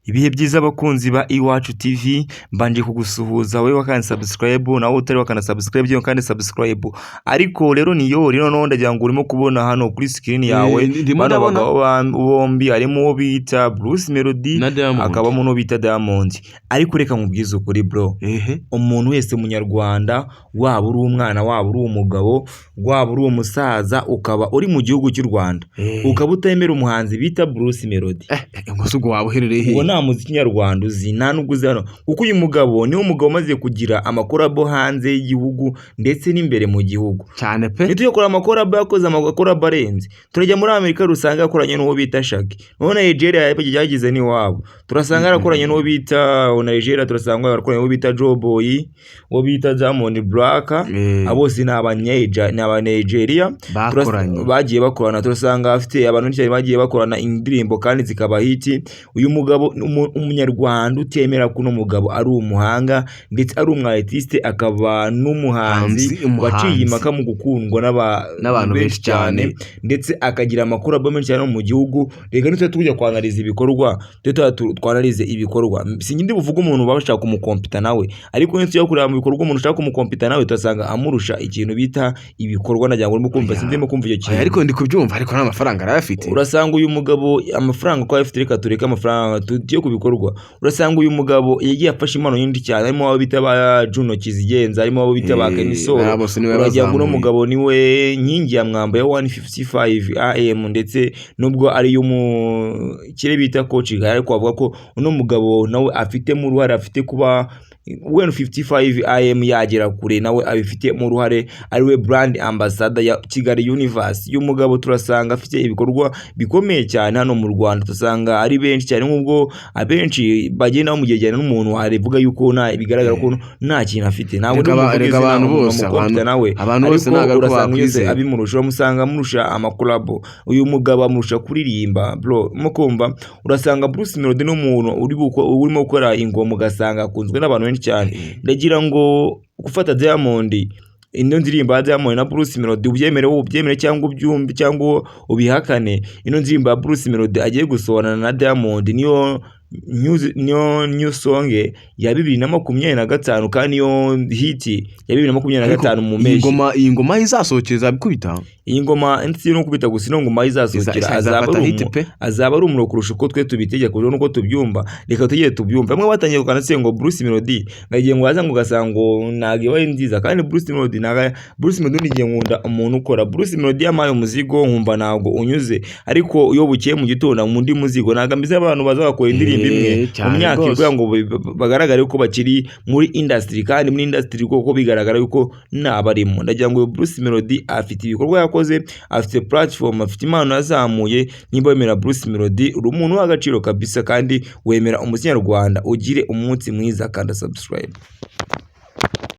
Ibihe byiza abakunzi ba Iwacu TV mbanje kugusuhuza wewe wakandi subscribe nawe utari wakana subscribe byo kandi subscribe ariko rero niyo noneho ndagira ngo urimo kubona hano kuri screen yawe bano bagabo bombi harimo uwo bita Bruce Melody akabamo no bita Diamond ariko reka nkubwize ukuri bro umuntu wese munyarwanda waba uri umwana waba uri umugabo waba uri umusaza ukaba uri mu gihugu cy'u Rwanda ukaba utemera umuhanzi bita Bruce Melody ngosugo waba uherereye nta muziki nyarwanda uzi nta nuguze hano kuko uyu mugabo niwe mugabo maze kugira amakorabo hanze y'igihugu ndetse n'imbere mu gihugu cyane pe nituye kora amakorabo yakoze amakorabo arenze turajya muri Amerika rusanga akoranye n'uwo bita Shaggy none Nigeria yagize ni wabo turasanga arakoranye n'uwo bita Nigeria turasanga arakoranye n'uwo bita Joe Boy uwo bita Diamond Black abose n'Abanigeria bagiye bakorana turasanga afite abantu cyane bagiye bakorana indirimbo kandi zikaba hiti uyu mugabo umunyarwanda utemera kuno mugabo ari umuhanga ndetse ari umwartiste akaba n'umuhanzi waciye impaka mu gukundwa n'abantu benshi cyane ndetse akagira amakuru menshi cyane mu gihugu rega nitwe tujya kwanaliza ibikorwa twanalize ibikorwa singindi buvuga umuntu babashaka kumukompita nawe ariko nitwe yo kureba mu bikorwa umuntu ushaka kumukompita nawe tutasanga amurusha ikintu bita ibikorwa najya ngo mukumva sindimo kumva icyo kintu ariko ndi kubyumva ariko nta mafaranga arafite urasanga uyu mugabo amafaranga ko afite reka tureka amafaranga tugiye kubikorwa urasanga uyu mugabo yagiye afasha impano nyinshi cyane harimo abo bita ba Juno Kizigenza harimo abo bita ba Keniso urajya ngo no mugabo niwe nkingi ya mwamba ya 155 AM ndetse nubwo ari yo mu kire bita coach ariko avuga ko uno mugabo nawe afite mu ruhare afite kuba 155 AM yagera kure nawe abifite mu ruhare ariwe brand ambassador ya Kigali Universe y'umugabo turasanga afite ibikorwa bikomeye cyane hano mu Rwanda tusanga ari benshi cyane nk'ubwo abenshi bagenda mu gejyana n'umuntu warevuga yuko nta bigaragara ko nta kintu afite nawe abantu bose naga urasanga yose abimurusha musanga murusha amakolabo uyu mugabo amurusha kuririmba bro mukumva urasanga Bruce Melody n'umuntu urimo gukora ingoma ugasanga akunzwe n'abantu cyane ndagira ngo gufata Diamond ino ndirimbo ya Diamond na Bruce Melody ubyemere cyangwa ubyumve cyangwa ubihakane ino ndirimbo ya Bruce Melody agiye gusohorana na Diamond niyo new song ya 2025 kandi yo hit ya 2025 mu meshi iyi ngoma izasokeza bikubita iyi ngoma nti no kubita gusa no ngoma izasokera azaba ari umuro kurusha uko twe tubitegeka kujo nuko tubyumva reka tugiye tubyumva bamwe batangiye kukanase ngo Bruce Melody nagiye ngo waza ngo gasango nage waye nziza kandi Bruce Melody nigiye nkunda umuntu ukora Bruce Melody yamaye umuzigo nkumva nago unyuze ariko iyo bukiye mu gitondo mu ndi muzigo nagambize abantu bazakora indirimbo imwe mu myaka kugira ngo bagaragare ko bakiri muri industry kandi muri industry koko bigaragara yuko nabarimo ndagira ngo Bruce Melody afite ibikorwa yakoze afite platform afite impano yazamuye nimba wemera Bruce Melody uri umuntu w'agaciro kabisa kandi wemera umuziki nyarwanda ugire umunsi mwiza kandi subscribe